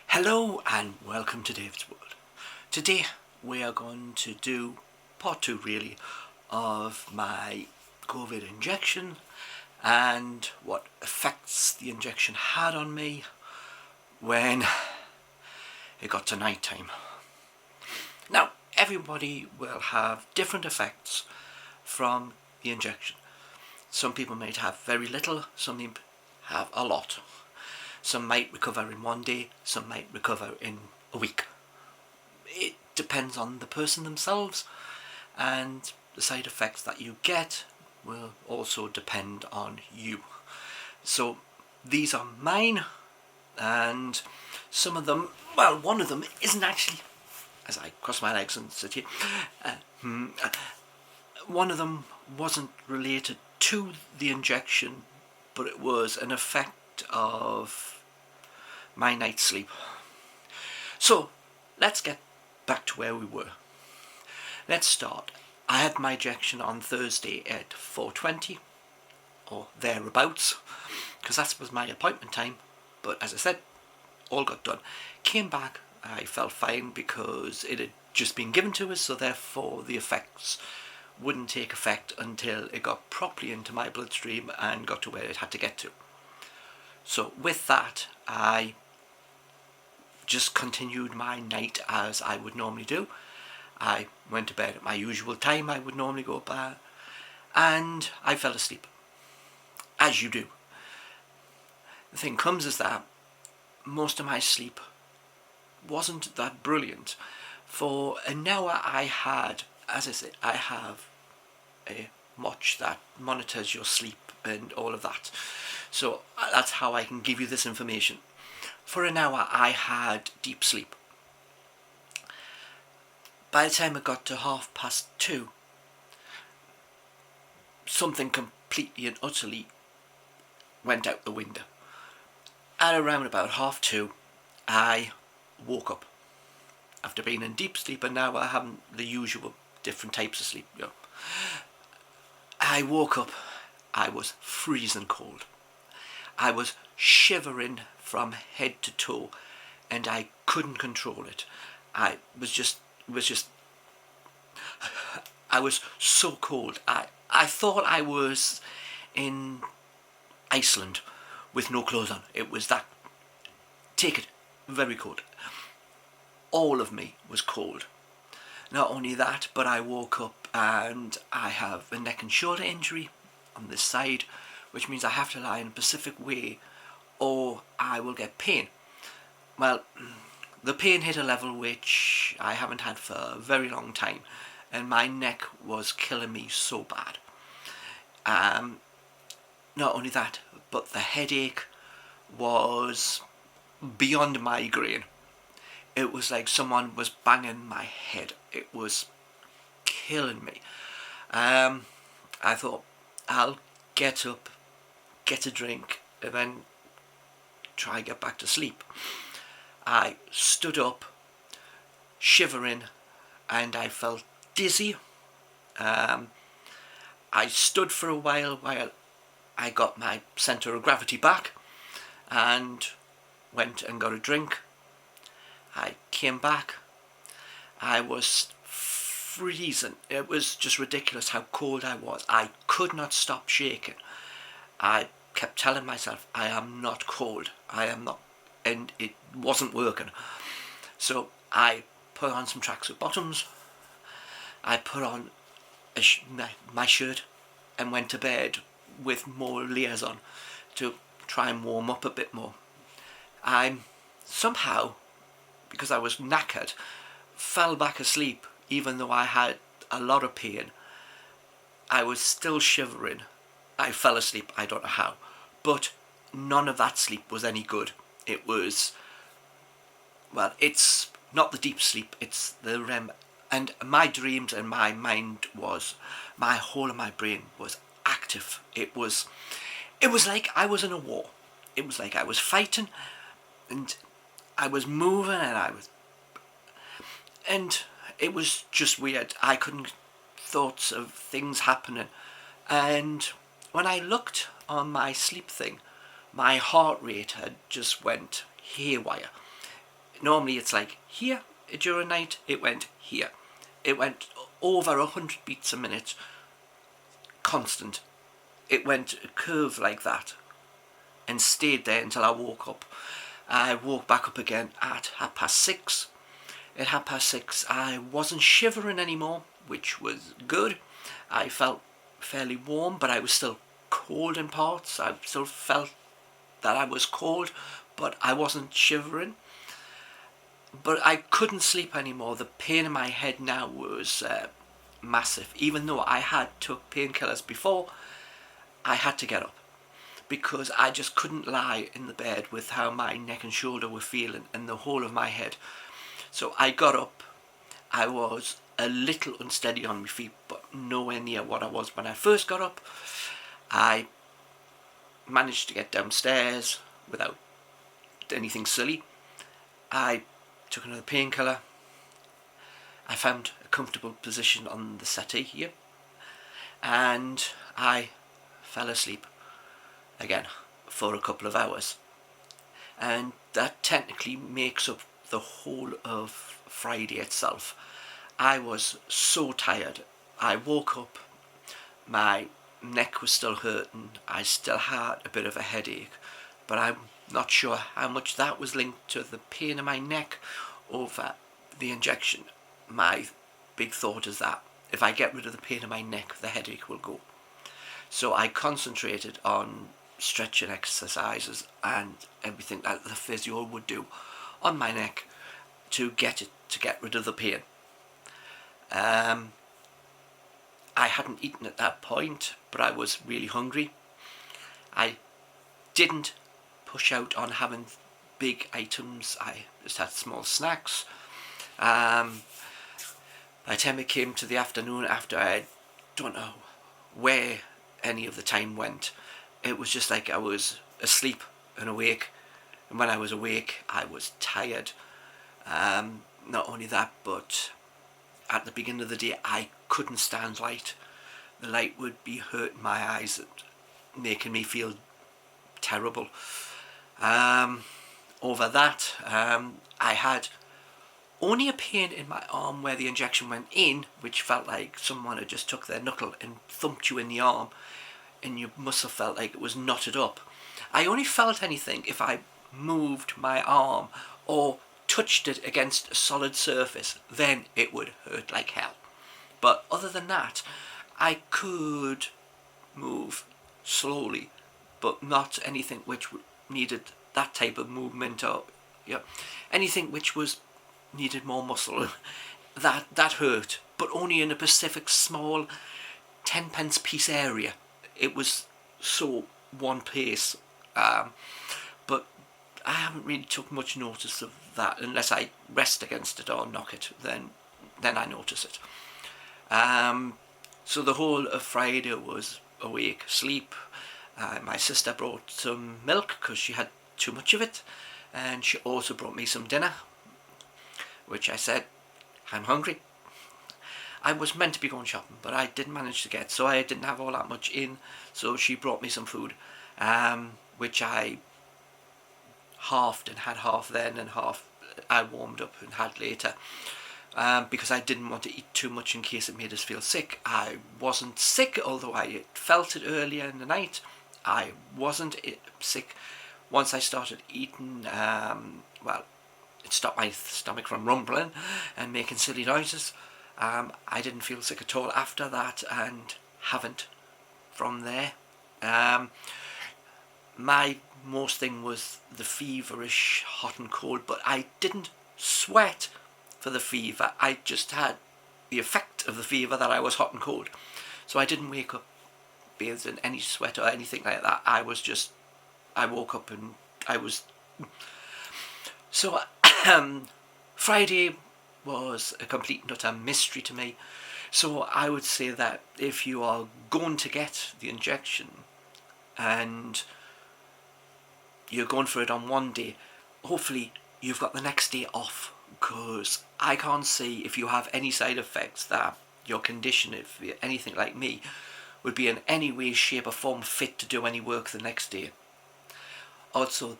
Hello and welcome to David's World. Today we are going to do part 2 really of my COVID injection and what effects the injection had on me when it got to night time. Now everybody will have different effects from the injection. Some people might have very little, some people have a lot. Some might recover in one day, some might recover in a week. It depends on the person themselves, and the side effects that you get will also depend on you. So these are mine, and some of them, well, one of them isn't actually, as I cross my legs and sit here, one of them wasn't related to the injection, but it was an effect of my night's sleep. So let's get back to where we were. Let's start. I had my injection on Thursday at 4:20 or thereabouts, because that was my appointment time. But as I said, all got done. Came back, I felt fine because it had just been given to us, so therefore the effects wouldn't take effect until it got properly into my bloodstream and got to where it had to get to. So with that, I just continued my night as I would normally do. I went to bed at my usual time I would normally go by, and I fell asleep, as you do. The thing comes is that most of my sleep wasn't that brilliant. For an hour I had, as I said, I have a watch that monitors your sleep and all of that. So that's how I can give you this information. For an hour I had deep sleep. By the time it got to 2:30, something completely and utterly went out the window. At around about 2:30, I woke up. After being in deep sleep, and now I have the usual different types of sleep. I woke up, I was freezing cold. I was shivering from head to toe, and I couldn't control it. I was so cold. I thought I was in Iceland with no clothes on. It was that, take it, very cold. All of me was cold. Not only that, but I woke up and I have a neck and shoulder injury on this side, which means I have to lie in a specific way or I will get pain. Well, the pain hit a level which I haven't had for a very long time, and my neck was killing me so bad. Not only that, but the headache was beyond migraine. It was like someone was banging my head. It was killing me. I thought, I'll get up, get a drink, and then try and get back to sleep. I stood up, shivering, and I felt dizzy. I stood for a while I got my centre of gravity back and went and got a drink. I came back. I was freezing. It was just ridiculous how cold I was. I could not stop shaking. I kept telling myself, I am not cold. I am not. And it wasn't working. So I put on some tracksuit bottoms. I put on my shirt and went to bed with more layers on to try and warm up a bit more. I somehow, because I was knackered, fell back asleep even though I had a lot of pain. I was still shivering. I fell asleep, I don't know how. But none of that sleep was any good. It was, well, it's not the deep sleep, it's the REM. And my dreams and my mind was, my whole of my brain was active. It was like I was in a war. It was like I was fighting, and I was moving, and it was just weird. I couldn't thoughts of things happening. And when I looked on my sleep thing, my heart rate had just went haywire. Normally it's like here during night, it went here. It went over 100 beats a minute, constant. It went a curve like that and stayed there until I woke up. I woke back up again at 6:30. At 6:30 I wasn't shivering anymore, which was good. I felt fairly warm, but I was still cold in parts. I still felt that I was cold, but I wasn't shivering. But I couldn't sleep anymore. The pain in my head now was massive. Even though I had took painkillers before, I had to get up because I just couldn't lie in the bed with how my neck and shoulder were feeling and the whole of my head. So I got up. I was a little unsteady on my feet, but nowhere near what I was when I first got up. I managed to get downstairs without anything silly. I took another painkiller. I found a comfortable position on the settee here, and I fell asleep again for a couple of hours. And that technically makes up the whole of Friday itself. I was so tired. I woke up, my neck was still hurting, I still had a bit of a headache, but I'm not sure how much that was linked to the pain in my neck over the injection. My big thought is that if I get rid of the pain in my neck, the headache will go. So I concentrated on stretching exercises and everything that the physio would do on my neck to get rid of the pain. I hadn't eaten at that point, but I was really hungry. I didn't push out on having big items. I just had small snacks. By the time it came to the afternoon, after I don't know where any of the time went, it was just like I was asleep and awake. And when I was awake, I was tired. Not only that, but at the beginning of the day, I couldn't stand light. The light would be hurting my eyes and making me feel terrible. Over that, I had only a pain in my arm where the injection went in, which felt like someone had just took their knuckle and thumped you in the arm, and your muscle felt like it was knotted up. I only felt anything if I moved my arm or touched it against a solid surface, then it would hurt like hell. But other than that, I could move slowly, but not anything which needed that type of movement, or anything which was needed more muscle. That hurt, but only in a specific small 10 pence piece area. It was so one pace, but I haven't really took much notice of that unless I rest against it or knock it. Then I notice it. So the whole of Friday was awake, sleep. My sister brought some milk because she had too much of it, and she also brought me some dinner, which I said, I'm hungry. I was meant to be going shopping, but I didn't manage to get, so I didn't have all that much in, so she brought me some food, which I halved and had half then and half I warmed up and had later, because I didn't want to eat too much in case it made us feel sick. I wasn't sick, although I felt it earlier in the night. I wasn't sick. Once I started eating, it stopped my stomach from rumbling and making silly noises. I didn't feel sick at all after that, and haven't from there. My most thing was the feverish hot and cold, but I didn't sweat for the fever. I just had the effect of the fever that I was hot and cold. So I didn't wake up bathed in any sweat or anything like that. I woke up and I was... So Friday was a complete and utter mystery to me. So I would say that if you are going to get the injection and you're going for it on one day, hopefully you've got the next day off, because I can't see if you have any side effects that your condition, if you're anything like me, would be in any way, shape or form fit to do any work the next day. Also,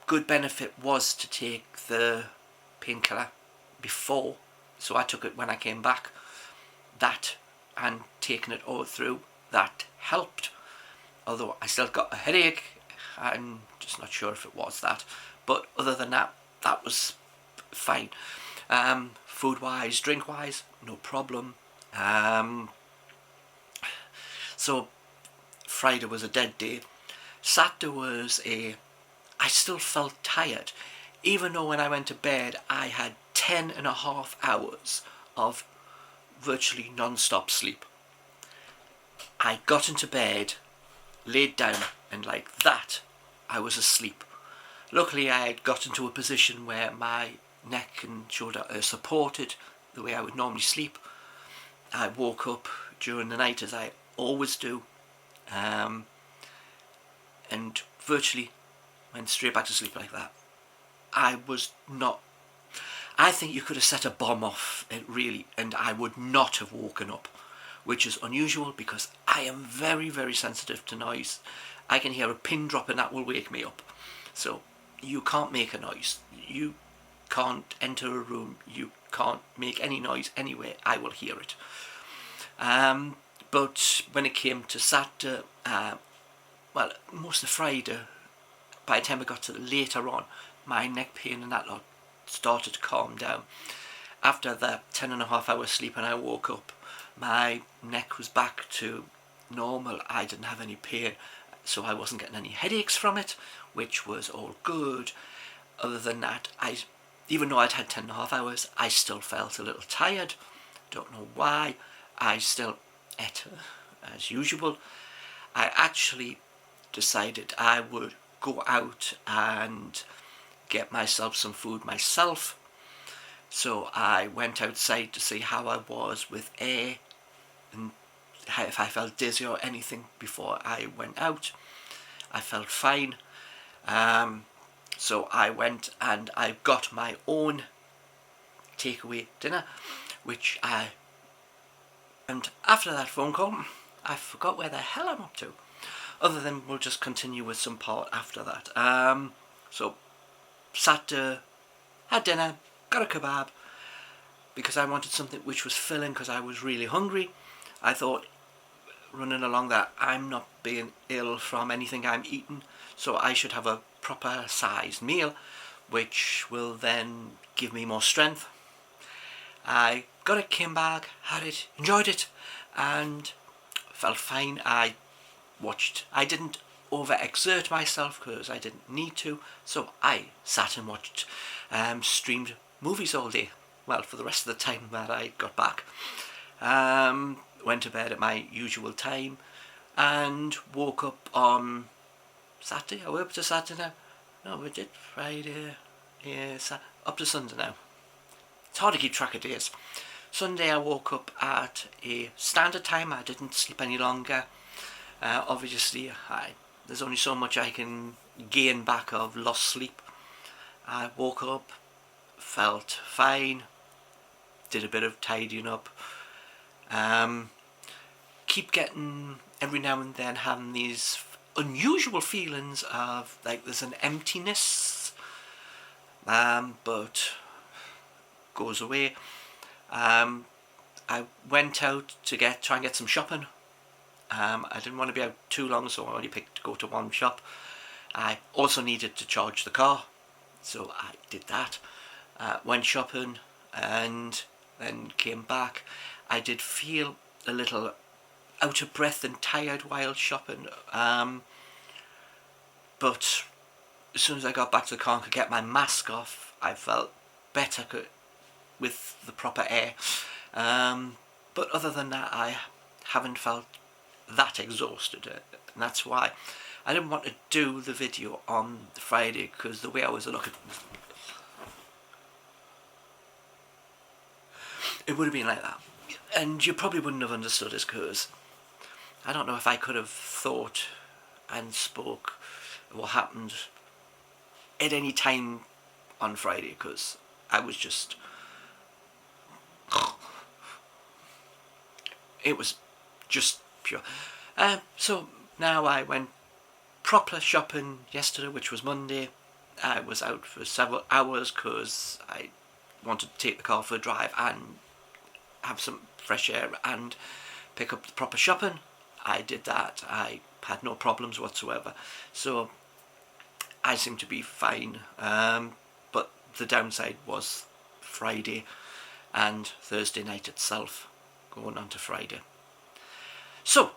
good benefit was to take the painkiller before, so I took it when I came back. That and taking it all through, that helped. Although I still got a headache, I'm just not sure if it was that. But other than that, that was fine. Food-wise, drink-wise, no problem. So Friday was a dead day. Saturday was I still felt tired. Even though when I went to bed, I had 10.5 hours of virtually non-stop sleep. I got into bed, laid down, and like that, I was asleep. Luckily, I had got into a position where my neck and shoulder are supported the way I would normally sleep. I woke up during the night, as I always do, and virtually went straight back to sleep like that. I think you could have set a bomb off it, really, and I would not have woken up, which is unusual because I am very, very sensitive to noise. I can hear a pin drop and that will wake me up. So you can't make a noise. You can't enter a room. You can't make any noise anywhere. I will hear it. But when it came to Saturday, well, most of Friday, by the time I got to later on, my neck pain and that lot started to calm down. After the 10.5 hours sleep and I woke up, my neck was back to normal. I didn't have any pain, so I wasn't getting any headaches from it, which was all good. Other than that, even though I'd had 10.5 hours, I still felt a little tired. Don't know why. I still ate as usual. I actually decided I would go out and get myself some food myself. So I went outside to see how I was with air and if I felt dizzy or anything before I went out. I felt fine. So I went and I got my own takeaway dinner, and after that phone call, I forgot where the hell I'm up to. Other than we'll just continue with some part after that. So Saturday, had dinner, got a kebab, because I wanted something which was filling because I was really hungry. I thought, running along that, I'm not being ill from anything I'm eating, so I should have a proper sized meal, which will then give me more strength. I got it, came back, had it, enjoyed it, and felt fine. I didn't overexert myself because I didn't need to, so I sat and watched streamed movies all day, well, for the rest of the time that I got back. Went to bed at my usual time and woke up on Saturday. Are we up to Saturday now? No, we did Friday, yeah, up to Sunday now. It's hard to keep track of days. Sunday I woke up at a standard time. I didn't sleep any longer. Obviously, there's only so much I can gain back of lost sleep. I woke up, felt fine, did a bit of tidying up. Keep getting, every now and then, having these unusual feelings of like there's an emptiness, but goes away. I went out to try and get some shopping. I didn't want to be out too long, so I only picked to go to one shop. I also needed to charge the car, so I did that. Went shopping and then came back. I did feel a little out of breath and tired while shopping, but as soon as I got back to the car and could get my mask off, I felt better with the proper air. But other than that, I haven't felt that exhausted, and that's why I didn't want to do the video on the Friday, because the way I was looking, it would have been like that, and you probably wouldn't have understood it, because I don't know if I could have thought and spoke what happened at any time on Friday, because I was just, it was just pure. So now I went proper shopping yesterday, which was Monday. I was out for several hours because I wanted to take the car for a drive and have some fresh air and pick up the proper shopping, I did that. I had no problems whatsoever. So I seem to be fine. But the downside was Friday and Thursday night itself, going on to Friday. So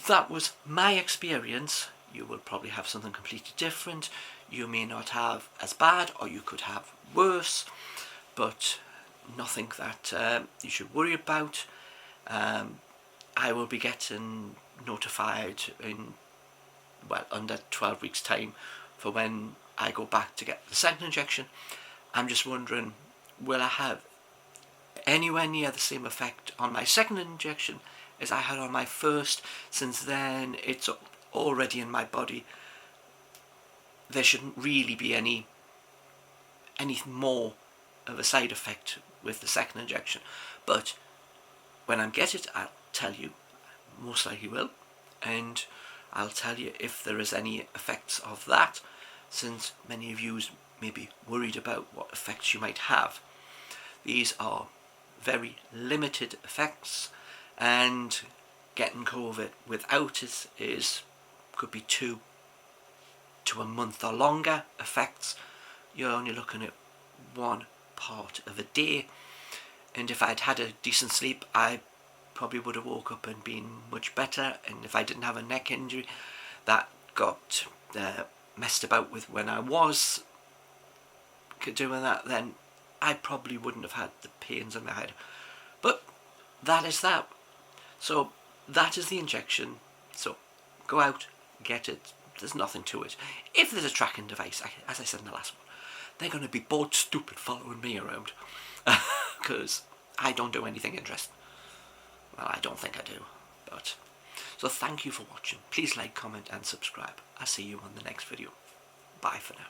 that was my experience. You will probably have something completely different. You may not have as bad, or you could have worse, but nothing that you should worry about. I will be getting notified in, well, under 12 weeks time for when I go back to get the second injection. I'm just wondering, will I have anywhere near the same effect on my second injection as I had on my first? Since then it's already in my body, there shouldn't really be any more of a side effect with the second injection. But when I get it, I'll tell you, most likely will, and I'll tell you if there is any effects of that, since many of you may be worried about what effects you might have. These are very limited effects, and getting COVID without it could be 2 to a month or longer effects. You're only looking at 1 part of a day, and if I'd had a decent sleep, I probably would have woke up and been much better. And if I didn't have a neck injury that got messed about with when I was doing that, then I probably wouldn't have had the pains in my head. But that is that. So that is the injection. So go out, get it. There's nothing to it. If there's a tracking device, as I said in the last one, they're going to be bored stupid following me around, because I don't do anything interesting. Well, I don't think I do. But so thank you for watching. Please like, comment and subscribe. I'll see you on the next video. Bye for now.